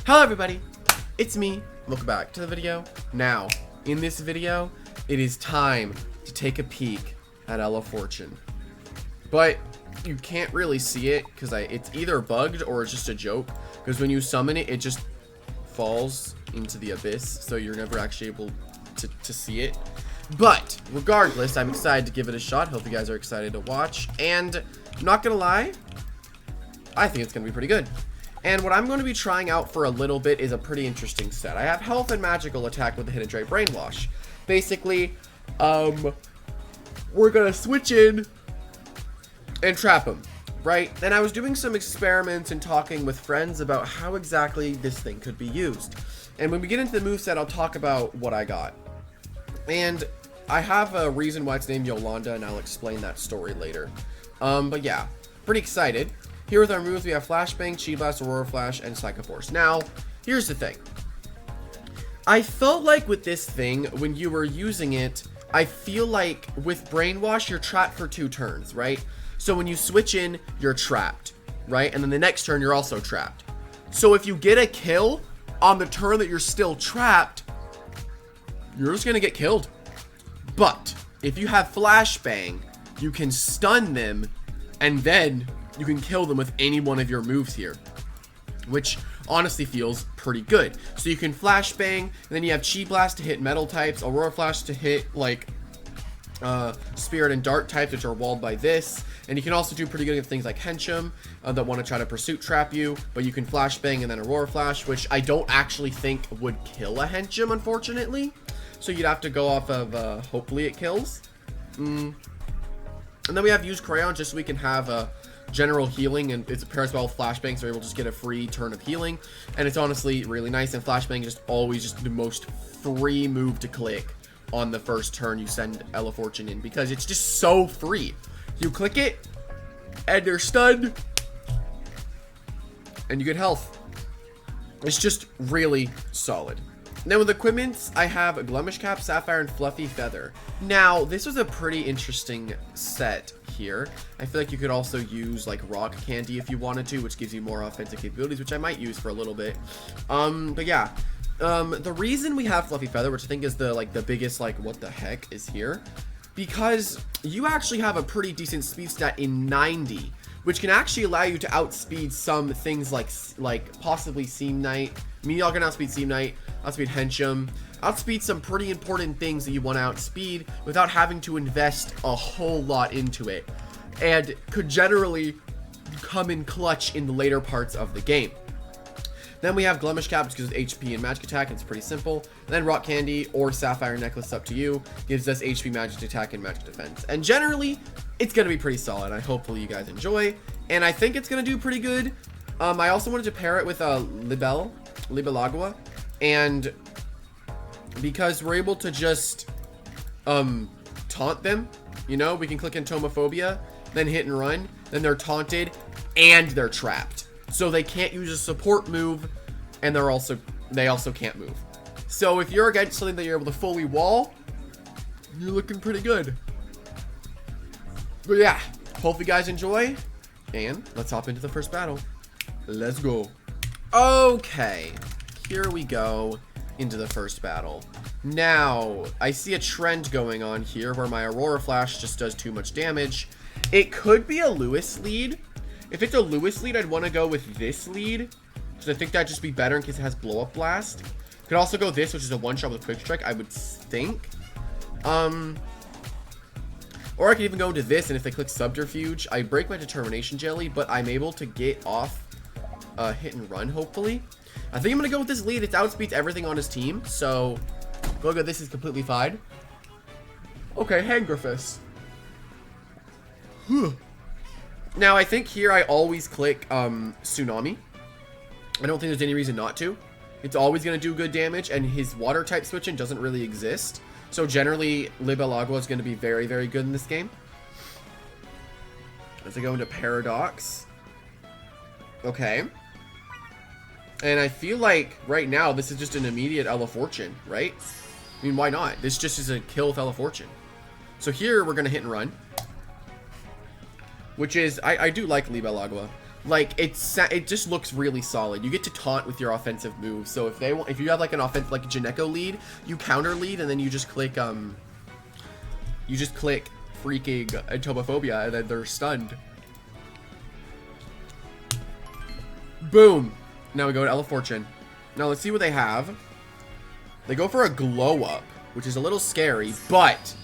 Hello everybody, it's me. Welcome back to the video. Now, in this video, it is time to take a peek at Elefortune. But you can't really see it because it's either bugged or it's just a joke. Because when you summon it, it just falls into the abyss, so you're never actually able to see it. But regardless, I'm excited to give it a shot. Hope you guys are excited to watch. And I'm not gonna lie, I think it's gonna be pretty good. And what I'm going to be trying out for a little bit is a pretty interesting set. I have health and magical attack with the Hidden Trait Brainwash. Basically, we're going to switch in and trap him, right? And I was doing some experiments and talking with friends about how exactly this thing could be used. And when we get into the moveset, I'll talk about what I got. And I have a reason why it's named Yolanda, and I'll explain that story later. But yeah, pretty excited. Here with our moves, we have Flashbang, Chi Blast, Aurora Flash, and Psycho Force. Now, here's the thing. I felt like with this thing, when you were using it, I feel like with Brainwash, you're trapped for 2 turns, right? So when you switch in, you're trapped, right? And then the next turn, you're also trapped. So if you get a kill on the turn that you're still trapped, you're just going to get killed. But if you have Flashbang, you can stun them, and then you can kill them with any one of your moves here, which honestly feels pretty good. So you can Flashbang, and then you have Chi Blast to hit metal types, Aurora Flash to hit like Spirit and Dart types, which are walled by this. And you can also do pretty good at things like Henchum that want to try to Pursuit Trap you, but you can Flashbang and then Aurora Flash, which I don't actually think would kill a Henchum, unfortunately. So you'd have to go off of hopefully it kills. And then we have Use Crayon just so we can have a general healing, and it's pairs well with Flashbang, so we're able to just get a free turn of healing, and it's honestly really nice. And Flashbang is just always just the most free move to click on the first turn you send Elefortune in, because it's just so free. You click it and they're stunned and you get health. It's just really solid. Now with equipments, I have a Glemish Cap, Sapphire, and Fluffy Feather. Now, this was a pretty interesting set here. I feel like you could also use like Rock Candy if you wanted to, which gives you more offensive capabilities, which I might use for a little bit. But yeah, the reason we have Fluffy Feather, which I think is the biggest like what the heck is here, because you actually have a pretty decent speed stat in 90, which can actually allow you to outspeed some things like possibly Seam Knight. I mean, y'all can outspeed Seam Knight, outspeed Henchum, outspeed some pretty important things that you want to outspeed without having to invest a whole lot into it, and could generally come in clutch in the later parts of the game. Then we have Glemish Cap, which gives us HP and magic attack, and it's pretty simple. And then Rock Candy or Sapphire Necklace, up to you, gives us HP, magic attack, and magic defense. And generally, it's going to be pretty solid. I hopefully you guys enjoy, and I think it's going to do pretty good. I also wanted to pair it with LOLLLLL, and because we're able to just taunt them, you know, we can click Entomophobia, then hit and run, then they're taunted and they're trapped, so they can't use a support move, and they also can't move. So if you're against something that you're able to fully wall, you're looking pretty good. But yeah, hope you guys enjoy, and let's hop into the first battle. Let's go. Okay, here we go into the first battle. Now, I see a trend going on here where my Aurora Flash just does too much damage. It could be a Lewis lead. If it's a Lewis lead, I'd want to go with this lead, because I think that'd just be better in case it has Blow Up Blast. Could also go this, which is a one-shot with Quick Strike, I would think. Or I could even go to this, and if they click Subterfuge, I break my Determination Jelly, but I'm able to get off hit and run, hopefully. I think I'm going to go with this lead. It outspeeds everything on his team, so go. This is completely fine. Okay, Hangriffus. Now, I think here I always click Tsunami. I don't think there's any reason not to. It's always going to do good damage, and his water type switching doesn't really exist. So generally, LOLLLLL is going to be very, very good in this game. As I go into Paradox. Okay. And I feel like right now this is just an immediate Elefortune, right? I mean, why not? This just is a kill with Elefortune. So here we're going to hit and run. Which is, I do like LOLLLLL. Like, it just looks really solid. You get to taunt with your offensive moves. So if you have like an offense, like a Janeko lead, you counter lead, and then you just click freaking Entomophobia, and then they're stunned. Boom. Now we go to Elefortune. Now let's see what they have. They go for a glow up, which is a little scary, but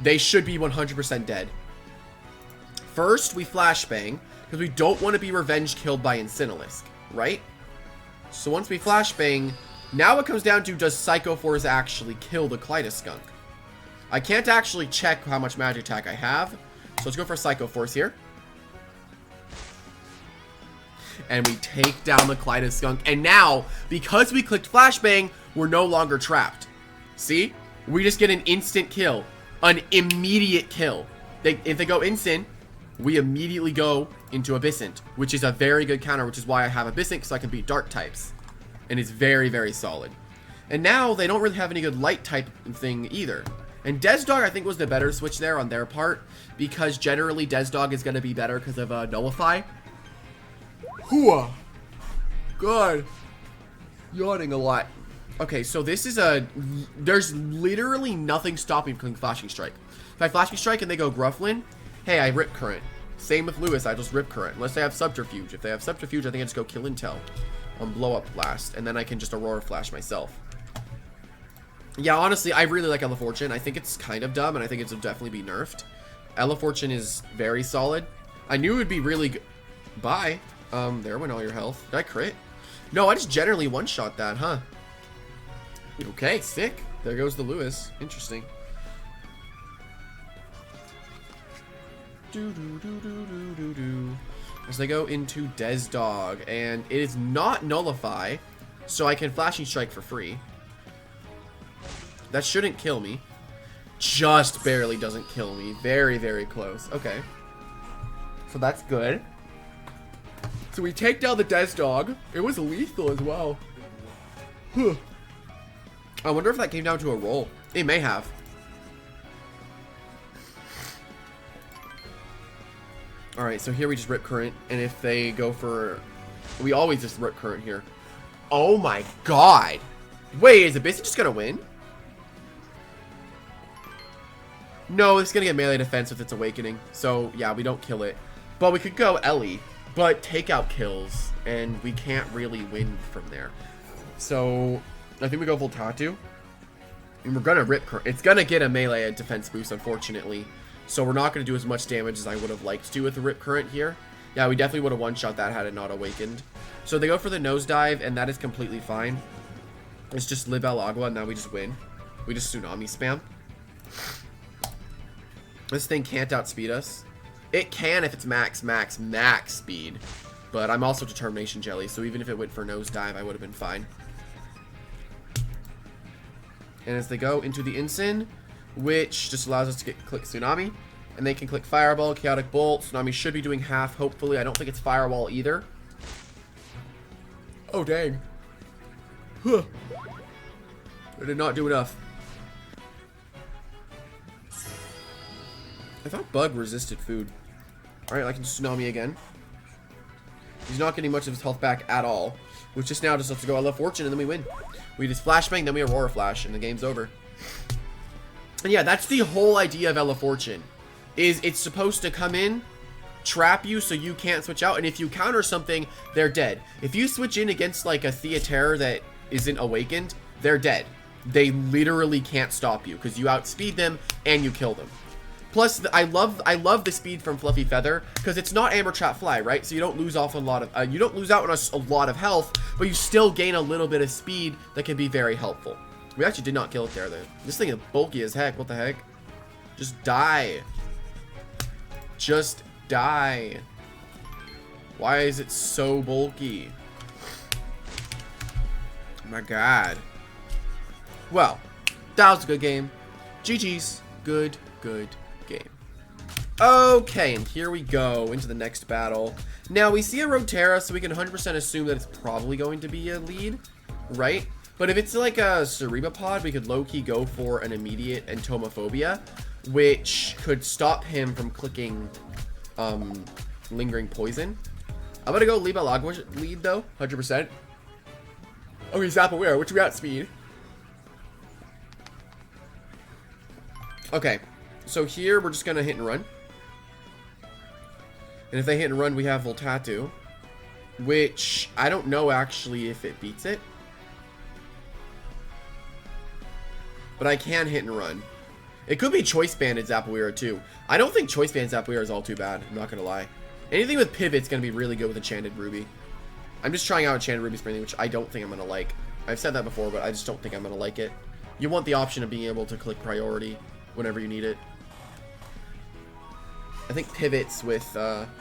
they should be 100% dead. First, we flashbang, because we don't want to be revenge killed by Incinelisc, right? So once we flashbang, now it comes down to, does Psycho Force actually kill the Kaleidoskunk? I can't actually check how much magic attack I have, so let's go for Psycho Force here. And we take down the Kaleidoskunk, and now, because we clicked flashbang, we're no longer trapped. See? We just get an instant kill. An immediate kill. If they go Incin, we immediately go into Abyssant, which is a very good counter, which is why I have Abyssant, so I can beat dark types. And it's very, very solid. And now, they don't really have any good light type thing either. And Desdog, I think, was the better switch there on their part, because generally Desdog is going to be better because of Nullify. Hooah! God. Yawning a lot. Okay, so this is there's literally nothing stopping me from Flashing Strike. If I Flashing Strike and they go Grufflin, hey, I Rip Current. Same with Lewis, I just Rip Current. Unless they have Subterfuge. If they have Subterfuge, I think I just go Kill and Tell on Blow Up Blast, and then I can just Aurora Flash myself. Yeah, honestly, I really like Elefortune. I think it's kind of dumb, and I think it'll definitely be nerfed. Elefortune is very solid. I knew it would be really good. Bye. There went all your health. Did I crit? No, I just generally one-shot that, huh? Okay, sick. There goes the Lewis. Interesting. As they go into Desdog, and it is not Nullify, so I can Flashing Strike for free. That shouldn't kill me. Just barely doesn't kill me. Very, very close. Okay. So that's good. So we take down the Desdog. It was lethal as well. Huh. I wonder if that came down to a roll. It may have. Alright, so here we just Rip Current. And if they go for... We always just Rip Current here. Oh my god. Wait, is Abyssant just gonna win? No, it's gonna get melee defense with its Awakening. So, yeah, we don't kill it. But we could go Ellie. But takeout kills, and we can't really win from there. So, I think we go Voltatu. And we're gonna Rip Current. It's gonna get a melee defense boost, unfortunately. So we're not gonna do as much damage as I would have liked to with the Rip Current here. Yeah, we definitely would have one-shot that had it not awakened. So they go for the Nosedive, and that is completely fine. It's just Live El Agua, and now we just win. We just Tsunami spam. This thing can't outspeed us. It can if it's max speed. But I'm also Determination Jelly, so even if it went for Nosedive, I would have been fine. And as they go into the Incin, which just allows us to click Tsunami, and they can click Fireball, Chaotic Bolt. Tsunami should be doing half, hopefully. I don't think it's Firewall either. Oh, dang. Huh. I did not do enough. I thought Bug resisted food. Alright, I can Tsunami again. He's not getting much of his health back at all. Which just now just lets us go Elefortune, and then we win. We just Flashbang, then we Aurora Flash, and the game's over. And yeah, that's the whole idea of Elefortune. Is it's supposed to come in, trap you so you can't switch out, and if you counter something, they're dead. If you switch in against like a Theaterror that isn't awakened, they're dead. They literally can't stop you, because you outspeed them, and you kill them. Plus, I love the speed from Fluffy Feather, because it's not Amber Trap Fly, right? So you don't lose off a lot of you don't lose out on a lot of health, but you still gain a little bit of speed that can be very helpful. We actually did not kill it there, though. This thing is bulky as heck. What the heck? Just die. Just die. Why is it so bulky? Oh my god. Well, that was a good game. GG's. Good game. Okay, and here we go into the next battle. Now, we see a Rotera, so we can 100% assume that it's probably going to be a lead, right? But if it's like a Cerebopod, we could low-key go for an immediate Entomophobia, which could stop him from clicking Lingering Poison. I'm gonna go LOLLLLL lead though, 100%. Okay, Zapawira, which we outspeed. Okay, so here we're just gonna hit and run. And if they hit and run, we have Voltatu, which I don't know actually if it beats it. But I can hit and run. It could be Choice Banded Zapawira too. I don't think Choice Banded Zapawira is all too bad, I'm not gonna lie. Anything with Pivot's gonna be really good with Enchanted Ruby. I'm just trying out Enchanted Ruby Springling, which I don't think I'm gonna like. I've said that before, but I just don't think I'm gonna like it. You want the option of being able to click priority whenever you need it. I think pivots with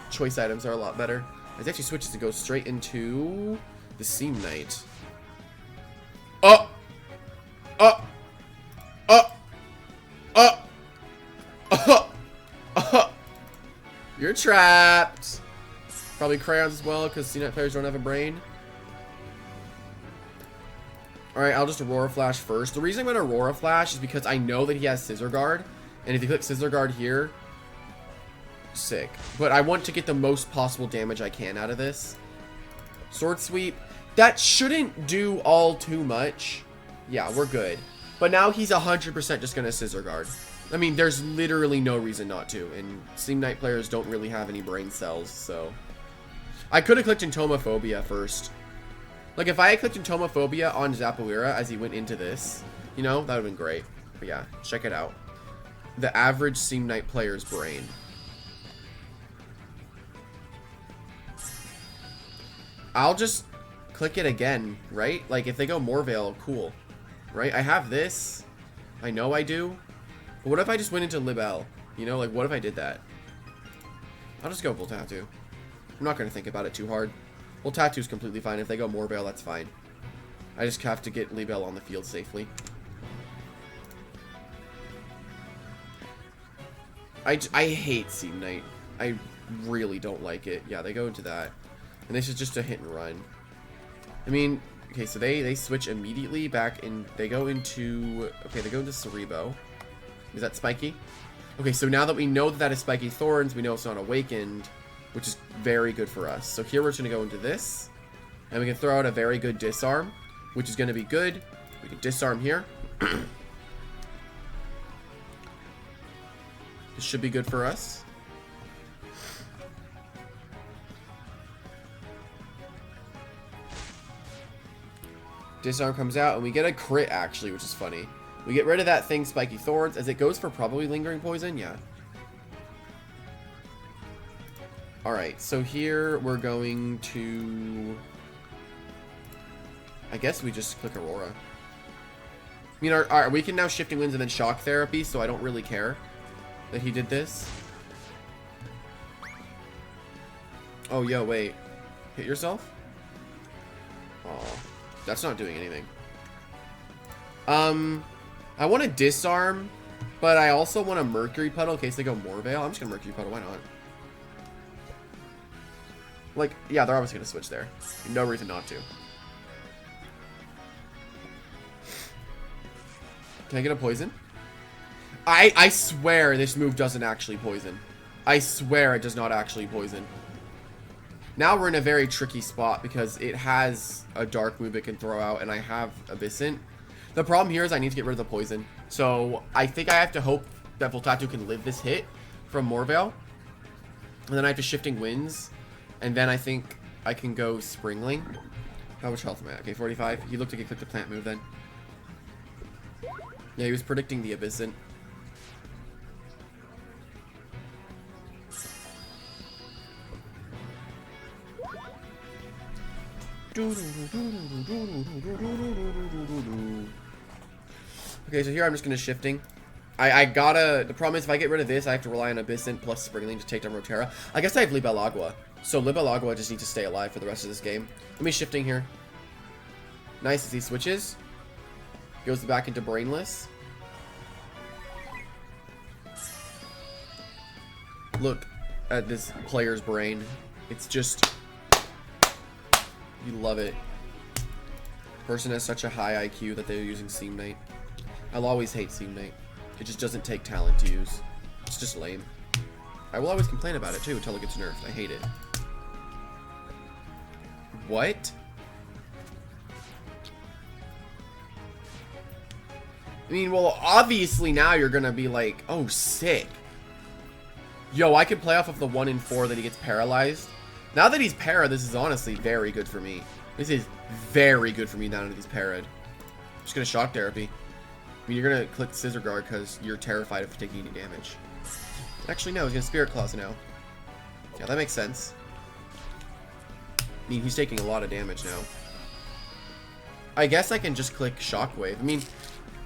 choice items are a lot better. It actually switches to go straight into the Seam Knight. Oh! Oh! Oh! Oh! Oh! Oh! You're trapped. Probably crayons as well, because Seam Knight players don't have a brain. Alright, I'll just Aurora Flash first. The reason I'm going to Aurora Flash is because I know that he has Scissor Guard. And if you click Scissor Guard here, sick. But I want to get the most possible damage I can out of this. Sword Sweep. That shouldn't do all too much. Yeah, we're good. But now he's 100% just going to Scissor Guard. I mean, there's literally no reason not to. And Seam Knight players don't really have any brain cells, so... I could have clicked Entomophobia first. Like, if I had clicked Entomophobia on Zapawira as he went into this, you know, that would have been great. But yeah, check it out. The average Seam Knight player's brain. I'll just click it again, right? Like, if they go Morvale, cool. Right? I have this. I know I do. But what if I just went into Libel? You know, like, what if I did that? I'll just go Voltatu. I'm not going to think about it too hard. Voltatu's completely fine. If they go Morvale, that's fine. I just have to get Libel on the field safely. I hate Seam Knight. I really don't like it. Yeah, they go into that. And this is just a hit and run. I mean, okay, so they switch immediately back and they go into... Okay, they go into Cerebo. Is that Spiky? Okay, so now that we know that that is Spiky Thorns, we know it's not Awakened, which is very good for us. So here we're just going to go into this. And we can throw out a very good Disarm, which is going to be good. We can Disarm here. This should be good for us. Disarm comes out, and we get a crit, actually, which is funny. We get rid of that thing, Spiky Thorns, as it goes for probably Lingering Poison, yeah. Alright, so here we're going to... I guess we just click Aurora. I mean, we can now Shifting Winds and then Shock Therapy, so I don't really care that he did this. Oh, yo, wait. Hit yourself? Oh, that's not doing anything. I want to Disarm, but I also want a Mercury Puddle in case they go Morvale. I'm just going to Mercury Puddle, why not? Like, yeah, they're obviously going to switch there. No reason not to. Can I get a poison? I swear this move doesn't actually poison. I swear it does not actually poison. Now we're in a very tricky spot because it has a dark move it can throw out, and I have Abyssant. The problem here is I need to get rid of the poison. So I think I have to hope that Voltatu can live this hit from Morvale. And then I have to Shifting Winds. And then I think I can go Springling. How much health am I at? Okay, 45. He looked like he clicked a plant move then. Yeah, he was predicting the Abyssant. Okay, so here I'm just going to Shifting. I gotta... The problem is if I get rid of this, I have to rely on Abyssant plus Springling to take down Rotera. I guess I have Libel Agua. So Libel Agua just needs to stay alive for the rest of this game. Let me Shifting here. Nice as he switches. Goes back into Brainless. Look at this player's brain. It's just... You love it. Person has such a high IQ that they're using Seam Knight. I'll always hate Seam Knight. It just doesn't take talent to use. It's just lame. I will always complain about it too until it gets nerfed. I hate it. What? I mean, well, obviously now you're gonna be like, oh, sick. Yo, I can play off of the 1 in 4 that he gets paralyzed. Now that he's para, this is honestly very good for me. This is very good for me now that he's para'd. I'm just gonna shock therapy. I mean, you're gonna click scissor guard because you're terrified of taking any damage. Actually, no, he's gonna spirit claws now. Yeah, that makes sense. I mean, he's taking a lot of damage now. I guess I can just click shockwave. I mean,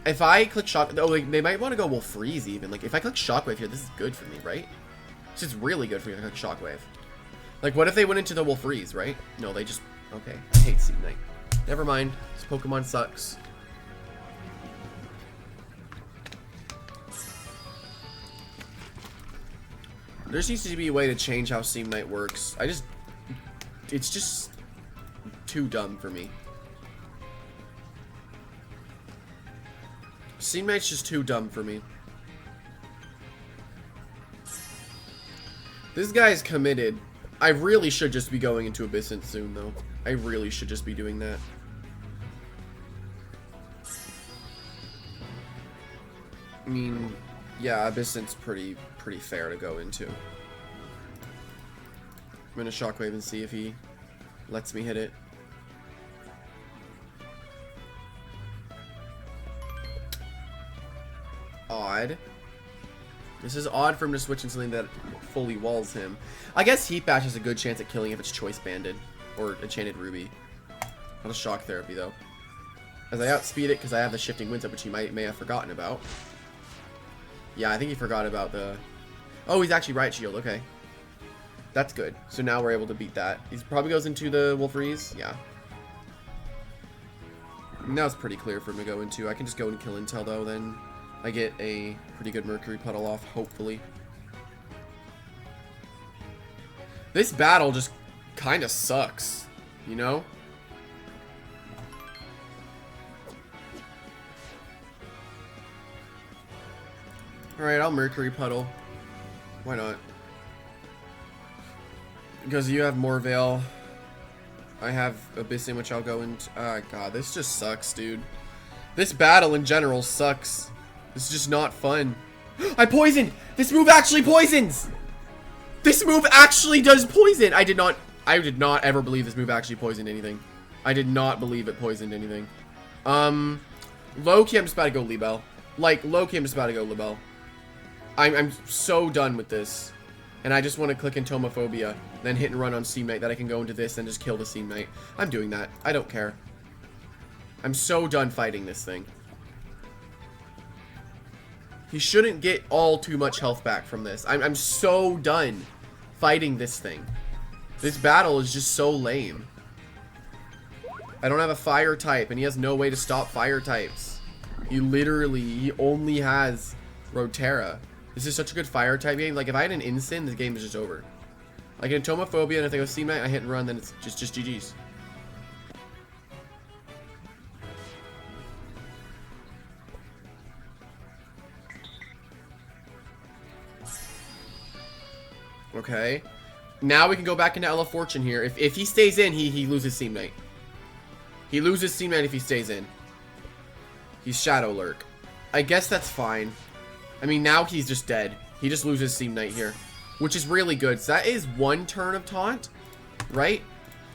if I click shock, oh, like, they might want to go will freeze even. Like, if I click shockwave here, this is good for me, right? This is really good for me if I click shockwave. Like, what if they went into the will freeze, right? No, they just, okay. I hate Seed Knight. Never mind. This Pokemon sucks. There just needs to be a way to change how Seed Knight works. It's just too dumb for me. Seed Knight's just too dumb for me. This guy's committed. I really should just be going into Abyssant soon, though. I really should just be doing that. I mean, yeah, Abyssant's pretty fair to go into. I'm gonna Shockwave and see if he lets me hit it. Odd. This is odd for him to switch into something that fully walls him. I guess Heat Bash has a good chance at killing if it's Choice Banded or Enchanted Ruby. Not a Shock Therapy though. As I outspeed it because I have the Shifting Winds up, which he may have forgotten about. Yeah, I think he forgot about the... Oh, he's actually Riot Shield. Okay. That's good. So now we're able to beat that. He probably goes into the Will Freeze. Yeah. Now it's pretty clear for him to go into. I can just go and kill Intel though, then I get a pretty good Mercury Puddle off, hopefully. This battle just kind of sucks, you know? Alright, I'll Mercury Puddle. Why not? Because you have Morveil. I have Abyssing, which I'll go into. Ah, God, this just sucks, dude. This battle in general sucks. This is just not fun. I poisoned! This move actually poisons! This move actually does poison! I did not ever believe this move actually poisoned anything. I did not believe it poisoned anything. Low-key, I'm just about to go Libel. Like, low-key, I'm just about to go Libel. I'm so done with this. And I just want to click Entomophobia, then hit and run on Seed Knight, that I can go into this and just kill the Seed Knight. I'm doing that. I don't care. I'm so done fighting this thing. He shouldn't get all too much health back from this. I'm so done fighting this thing. This battle is just so lame. I don't have a fire type, and he has no way to stop fire types. He only has Rotera. This is such a good fire type game. Like, if I had an Instant, the game is just over. Like, an Entomophobia, and if I go Seed Knight, I hit and run, then it's just GG's. Okay. Now we can go back into Elefortune here. If he stays in, he loses Seed Knight. He loses Seed Knight if he stays in. He's Shadow Lurk. I guess that's fine. I mean, now he's just dead. He just loses Seed Knight here, which is really good. So that is one turn of taunt, right?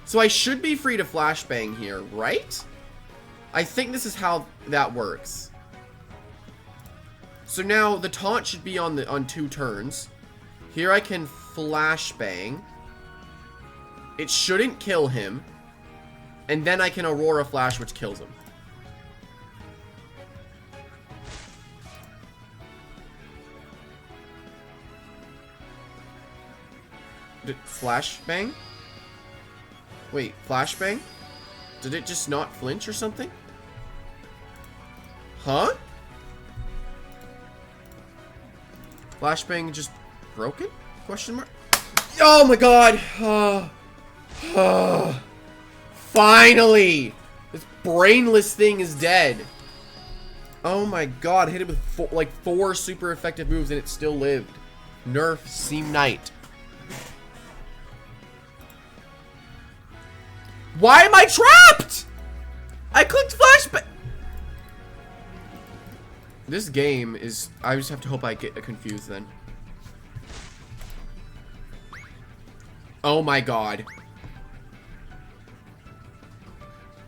So I should be free to flashbang here, right? I think this is how that works. So now the taunt should be on 2 turns. Here I can flashbang. It shouldn't kill him. And then I can Aurora Flash, which kills him. Flashbang? Wait, flashbang? Did it just not flinch or something? Huh? Flashbang just broken? Question mark? Oh my god! Finally! This brainless thing is dead. Oh my god, I hit it with like 4 super effective moves and it still lived. Nerf Seed Knight. Why am I trapped? I clicked flashback. This game is... I just have to hope I get confused then. Oh my god.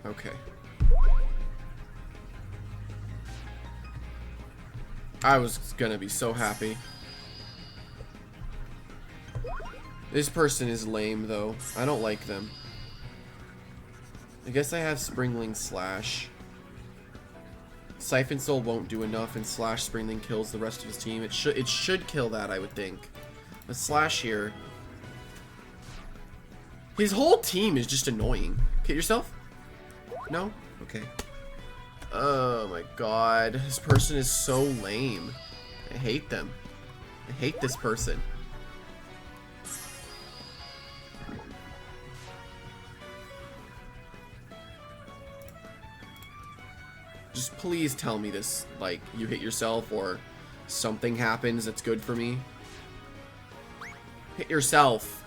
Okay. I was gonna be so happy. This person is lame though. I don't like them. I guess I have Springling Slash. Siphon Soul won't do enough, and Slash Springling kills the rest of his team. It should kill that, I would think. But Slash here. His whole team is just annoying. Hit yourself? No? Okay. Oh my god. This person is so lame. I hate them. I hate this person. Just please tell me this, like, you hit yourself or something happens that's good for me. Hit yourself.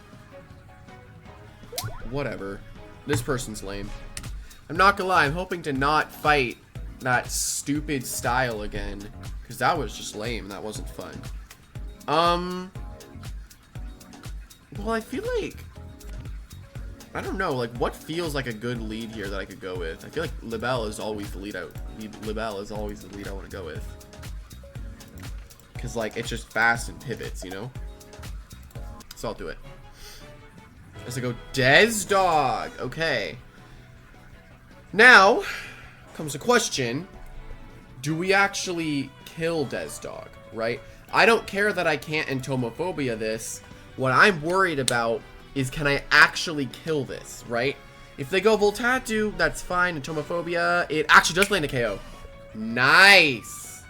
Whatever. This person's lame. I'm not gonna lie, I'm hoping to not fight that stupid style again. Because that was just lame. That wasn't fun. Well, I feel like... I don't know, like, what feels like a good lead here that I could go with? I feel like LOLLLLL is always the lead LOLLLLL is always the lead I want to go with. Because, like, it's just fast and pivots, you know? So I'll do it. As I go, Des Dog. Okay. Now, comes the question. Do we actually kill Des Dog, right? I don't care that I can't Entomophobia this. What I'm worried about is, can I actually kill this, right? If they go Voltatu, that's fine. Entomophobia, it actually does land a KO. Nice!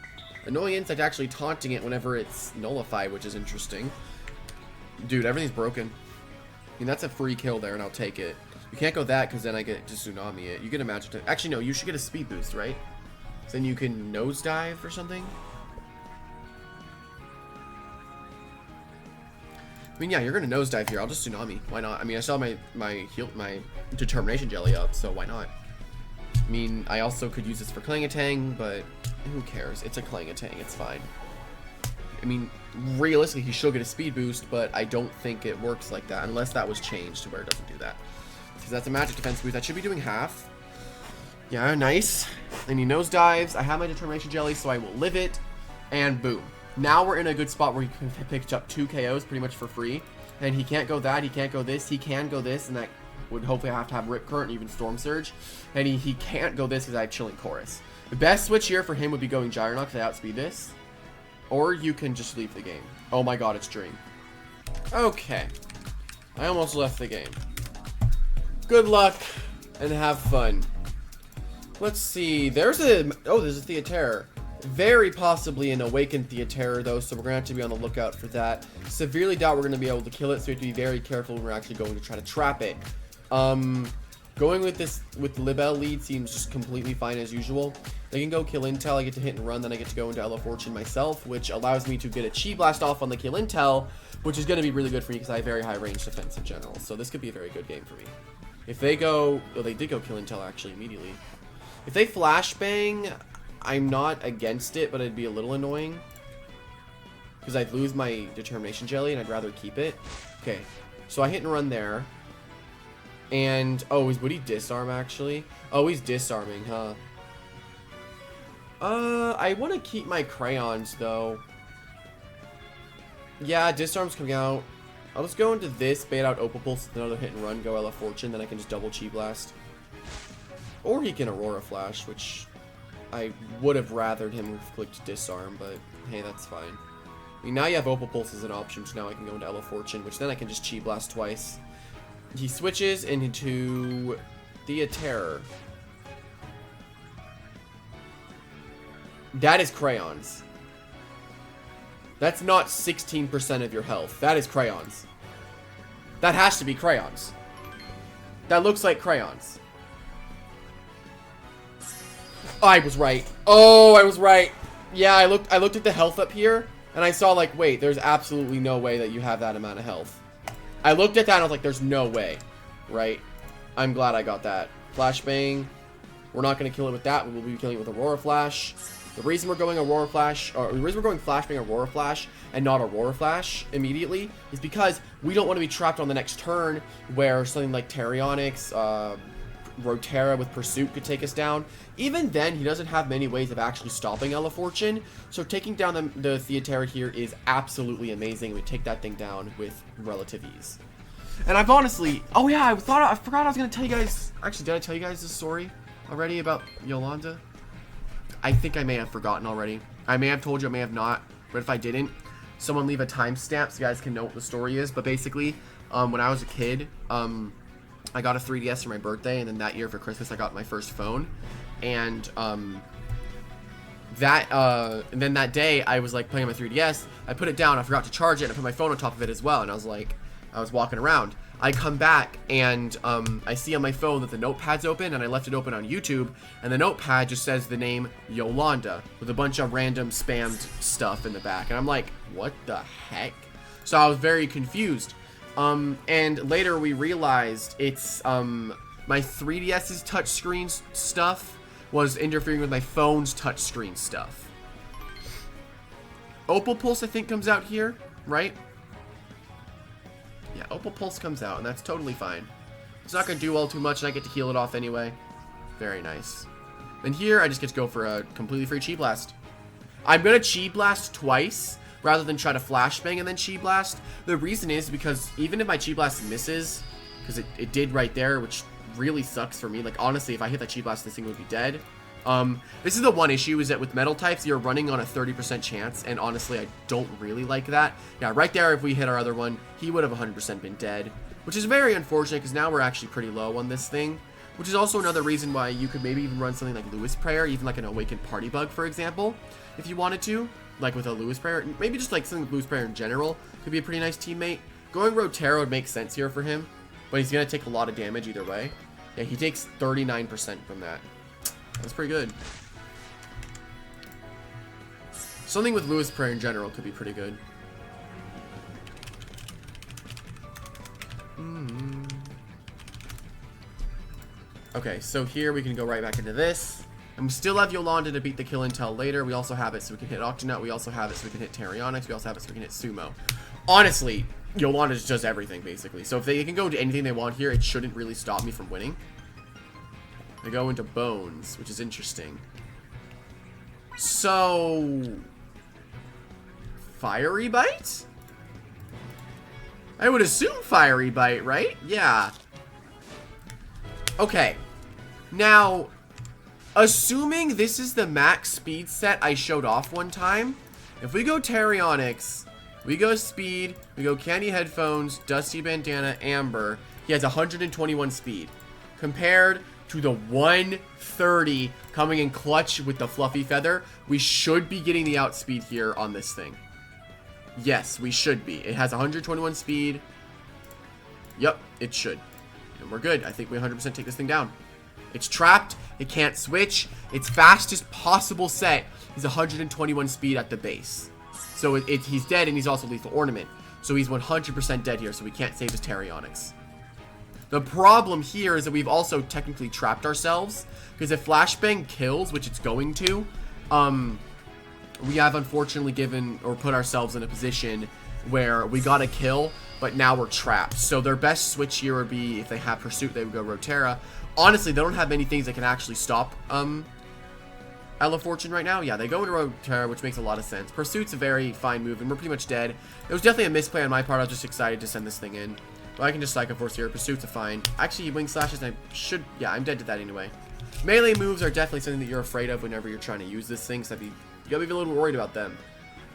Annoying Insect actually taunting it whenever it's nullified, which is interesting. Dude, everything's broken. I mean, that's a free kill there, and I'll take it. You can't go that, because then I get to Tsunami it. You get a magic... Actually, no, you should get a speed boost, right? So then you can nosedive or something? I mean, yeah, you're gonna nosedive here. I'll just Tsunami. Why not? I mean, I still have my Determination Jelly up, so why not? I mean, I also could use this for Klangatang, but who cares? It's a Klangatang. It's fine. I mean, realistically, he should get a speed boost, but I don't think it works like that, unless that was changed to where it doesn't do that. Because that's a magic defense boost. That should be doing half. Yeah, nice. And he nosedives. I have my Determination Jelly, so I will live it. And boom. Now we're in a good spot where he picked up 2 KOs pretty much for free. And he can't go that, he can't go this, he can go this, and that would hopefully have to have Rip Current and even Storm Surge. And he can't go this because I have Chilling Chorus. The best switch here for him would be going Gyronaut because I outspeed this. Or you can just leave the game. Oh my god, it's Dream. Okay. I almost left the game. Good luck and have fun. Let's see. There's a... Oh, there's a Theaterror. Very possibly an Awakened Theaterror, though, so we're going to have to be on the lookout for that. Severely doubt we're going to be able to kill it, so we have to be very careful when we're actually going to try to trap it. Going with this, with the LOLLLL lead seems just completely fine as usual. They can go kill Intel, I get to hit and run, then I get to go into Elefortune myself, which allows me to get a Chi Blast off on the kill Intel, which is going to be really good for me because I have very high range defense in general, so this could be a very good game for me. If they go... Oh, they did go kill Intel, actually, immediately. If they Flashbang... I'm not against it, but it'd be a little annoying. Because I'd lose my Determination Jelly, and I'd rather keep it. Okay, so I hit and run there. And, oh, would he disarm, actually? Oh, he's disarming, huh? I want to keep my crayons, though. Yeah, disarm's coming out. I'll just go into this, bait out Opal Pulse, another hit and run, go Elefortune, then I can just double Chi Blast. Or he can Aurora Flash, which... I would have rathered him have clicked disarm, but hey, that's fine. I mean, now you have Opal Pulse as an option, so now I can go into Elefortune, which then I can just Chi Blast twice. He switches into Theaterror. That is crayons. That's not 16% of your health. That is crayons. That has to be crayons. That looks like crayons. I was right. Oh, I was right. Yeah, I looked at the health up here, and I saw, like, wait, there's absolutely no way that you have that amount of health. I looked at that, and I was like, there's no way. Right? I'm glad I got that. Flashbang. We're not going to kill it with that. We will be killing it with Aurora Flash. The reason we're going Aurora Flash, or the reason we're going Flashbang Aurora Flash and not Aurora Flash immediately is because we don't want to be trapped on the next turn where something like Tarionics, Rotera with Pursuit could take us down. Even then, he doesn't have many ways of actually stopping Elefortune, so taking down the Theatera here is absolutely amazing. We take that thing down with relative ease. And I've honestly, oh yeah, I forgot I was going to tell you guys, actually, did I tell you guys this story already about Yolanda? I think I may have forgotten already. I may have told you, I may have not, but if I didn't, someone leave a timestamp so you guys can know what the story is. But basically, when I was a kid, I got a 3DS for my birthday, and then that year for Christmas I got my first phone. And and then that day I was like playing on my 3DS, I put it down, I forgot to charge it, and I put my phone on top of it as well, and I was walking around. I come back and I see on my phone that the notepad's open, and I left it open on YouTube, and the notepad just says the name Yolanda with a bunch of random spammed stuff in the back, and I'm like, what the heck? So I was very confused. And later we realized it's my 3DS's touchscreen stuff was interfering with my phone's touchscreen stuff. Opal Pulse I think comes out here, right? Yeah, Opal Pulse comes out, and that's totally fine. It's not going to do all too much, and I get to heal it off anyway. Very nice. And here, I just get to go for a completely free Chi Blast. I'm going to Chi Blast twice, rather than try to Flashbang and then Chi Blast. The reason is because even if my Chi Blast misses, because it did right there, which really sucks for me. Like, honestly, if I hit that Chi Blast, this thing would be dead. This is the one issue, is that with metal types, you're running on a 30% chance, and honestly, I don't really like that. Yeah, right there, if we hit our other one, he would have 100% been dead, which is very unfortunate, because now we're actually pretty low on this thing, which is also another reason why you could maybe even run something like Lewis Prayer, even like an Awakened Party Bug, for example, if you wanted to, like with a Lewis Prayer. Maybe just like something with Lewis Prayer in general could be a pretty nice teammate. Going Rotera would make sense here for him, but he's going to take a lot of damage either way. Yeah, he takes 39% from that. That's pretty good. Something with Lewis Prayer in general could be pretty good. Okay, so here we can go right back into this. And we still have Yolanda to beat the Kill Intel later. We also have it so we can hit Octonut. We also have it so we can hit Tarionics. We also have it so we can hit Sumo. Honestly, Yolanda just does everything, basically. So if they can go to anything they want here, it shouldn't really stop me from winning. They go into Bones, which is interesting. So... Fiery Bite? I would assume Fiery Bite, right? Yeah. Okay. Now, assuming this is the max speed set I showed off one time, if we go Tarionics, we go Speed, we go Candy Headphones, Dusty Bandana, Amber, he has 121 speed. Compared to the 130 coming in clutch with the Fluffy Feather, we should be getting the outspeed here on this thing. Yes, we should be. It has 121 speed. Yep, it should. And we're good. I think we 100% take this thing down. It's trapped. It can't switch. Its fastest possible set is 121 speed at the base. So he's dead, and he's also Lethal Ornament. So he's 100% dead here, so we can't save his Tarionics. The problem here is that we've also technically trapped ourselves, because if Flashbang kills, which it's going to, we have unfortunately given or put ourselves in a position where we got a kill, but now we're trapped. So their best switch here would be, if they have Pursuit, they would go Rotera. Honestly, they don't have many things that can actually stop Elefortune right now. Yeah, they go into Rotera, which makes a lot of sense. Pursuit's a very fine move, and we're pretty much dead. It was definitely a misplay on my part. I was just excited to send this thing in. But I can just Psycho Force here. Pursuit's a fine. Actually, Wing Slashes, yeah, I'm dead to that anyway. Melee moves are definitely something that you're afraid of whenever you're trying to use this thing, so you gotta be a little worried about them.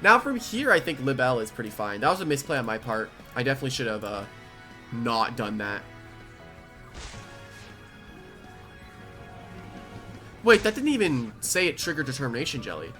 Now from here, I think Libelle is pretty fine. That was a misplay on my part. I definitely should have not done that. Wait, that didn't even say it triggered Determination Jelly.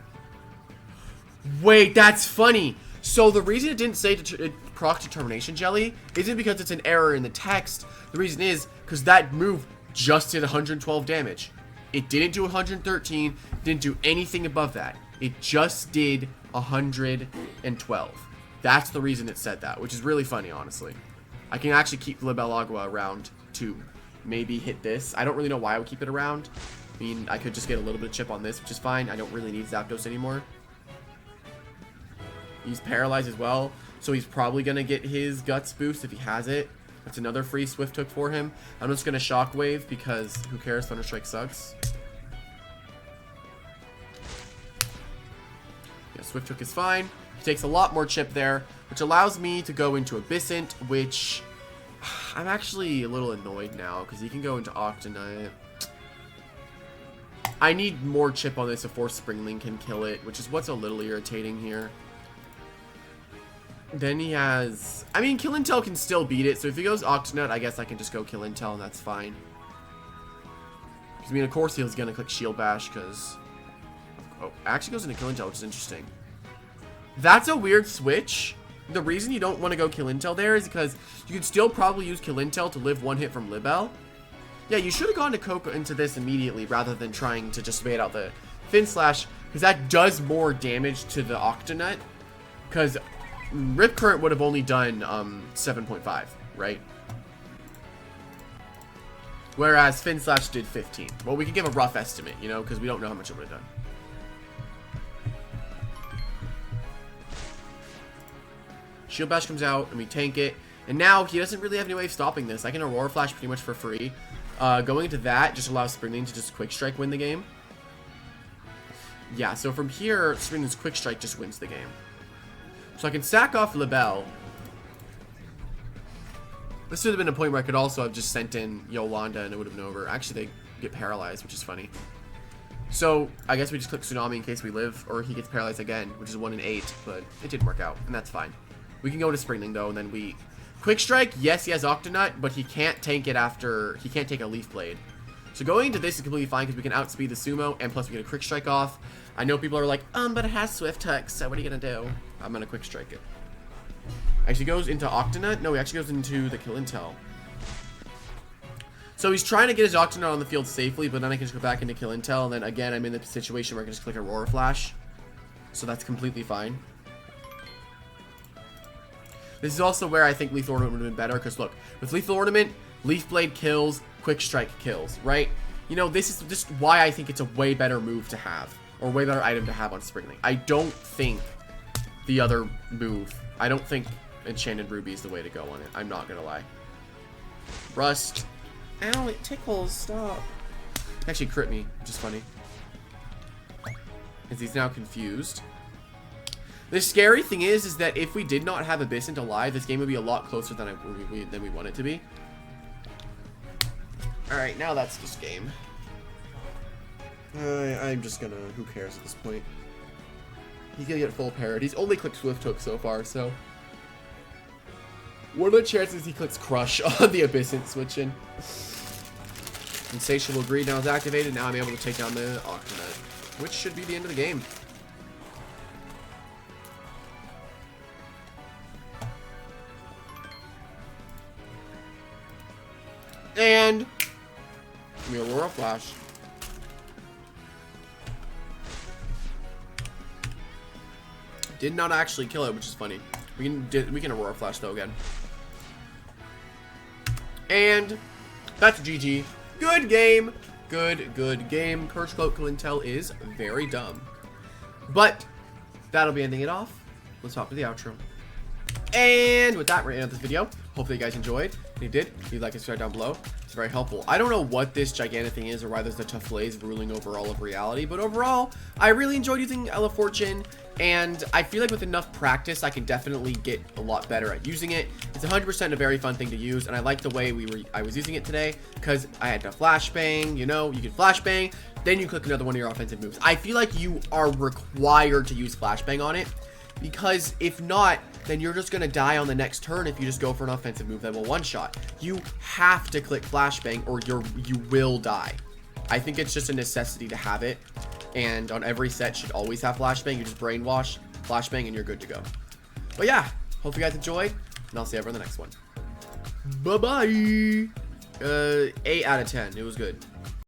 Wait, that's funny. So the reason it didn't say it proc Determination Jelly isn't because it's an error in the text. The reason is because that move just did 112 damage. It didn't do 113, didn't do anything above that. It just did 112. That's the reason it said that, which is really funny, honestly. I can actually keep Libelle Agua around to maybe hit this. I don't really know why I would keep it around. I mean, I could just get a little bit of chip on this, which is fine. I don't really need Zapdos anymore. He's paralyzed as well, so he's probably going to get his Guts boost if he has it. That's another free Swift Hook for him. I'm just going to Shockwave because who cares? Thunder Strike sucks. Yeah, Swift Hook is fine. He takes a lot more chip there, which allows me to go into Abyssant, which I'm actually a little annoyed now because he can go into Octonite. I need more chip on this before Springling can kill it, which is what's a little irritating here. Then he has... I mean, Kill and Tell can still beat it, so if he goes Octonut, I guess I can just go Kill and Tell, and that's fine. I mean, of course he's going to click Shield Bash, because... Oh, actually goes into Kill and Tell, which is interesting. That's a weird switch. The reason you don't want to go Kill and Tell there is because you could still probably use Kill and Tell to live one hit from Libel. Yeah, you should have gone to Coco into this immediately, rather than trying to just wait out the Fin Slash, because that does more damage to the Octonut, because... Rip Current would have only done 7.5, right? Whereas Fin Slash did 15. Well, we can give a rough estimate, you know, because we don't know how much it would have done. Shield Bash comes out, and we tank it. And now, he doesn't really have any way of stopping this. I can Aurora Flash pretty much for free. Going into that just allows Springling to just Quick Strike win the game. Yeah, so from here, Springling's Quick Strike just wins the game. So I can sack off Libel. This would have been a point where I could also have just sent in Yolanda and it would have been over. Actually, they get paralyzed, which is funny. So I guess we just click Tsunami in case we live, or he gets paralyzed again, which is 1 in 8, but it didn't work out, and that's fine. We can go to Springling though, and then we... Quick Strike, yes, he has Octonut, but he can't tank it after... He can't take a Leaf Blade. So going into this is completely fine because we can outspeed the Sumo, and plus we get a Quick Strike off. I know people are like, but it has Swift Hook, so what are you going to do? I'm going to Quick Strike it. Actually goes into Octonut? No, he actually goes into the Kill and Tell. So he's trying to get his Octonut on the field safely, but then I can just go back into Kill and Tell, and then again, I'm in the situation where I can just click Aurora Flash. So that's completely fine. This is also where I think Lethal Ornament would have been better, because look, with Lethal Ornament, Leaf Blade kills, Quick Strike kills, right? You know, this is just why I think it's a way better move to have, or way better item to have on Springling. I don't think the other move, I don't think Enchanted Ruby is the way to go on it. I'm not gonna lie. Rust. Ow, it tickles, stop. He actually crit me, which is funny. Because he's now confused. The scary thing is that if we did not have Abyssant alive, this game would be a lot closer than we want it to be. Alright, now that's just game. I'm just gonna... Who cares at this point? He's gonna get full parried. He's only clicked Swift Hook so far, so... What are the chances he clicks Crush on the Abyssant switching? Insatiable Greed now is activated. Now I'm able to take down the Octonut, which should be the end of the game. And we Aurora Flash. Did not actually kill it, which is funny. We can Aurora Flash though again. And that's GG. Good game. Good game. Curse Cloak Kill and Tell is very dumb. But that'll be ending it off. Let's hop to the outro. And with that, we're going to end this video. Hopefully you guys enjoyed. If you did, leave a like and subscribe down below. It's very helpful. I don't know what this gigantic thing is or why there's the tough blaze ruling over all of reality, but overall, I really enjoyed using Elefortune, and I feel like with enough practice, I can definitely get a lot better at using it. It's 100% a very fun thing to use, and I like the way I was using it today, because I had to flashbang, you know, you can flashbang, then you click another one of your offensive moves. I feel like you are required to use flashbang on it, because if not, then you're just going to die on the next turn if you just go for an offensive move that will one-shot. You have to click Flashbang or you will die. I think it's just a necessity to have it. And on every set, should always have Flashbang. You just brainwash, Flashbang, and you're good to go. But yeah, hope you guys enjoyed, and I'll see you ever in the next one. Bye-bye. 8 out of 10. It was good.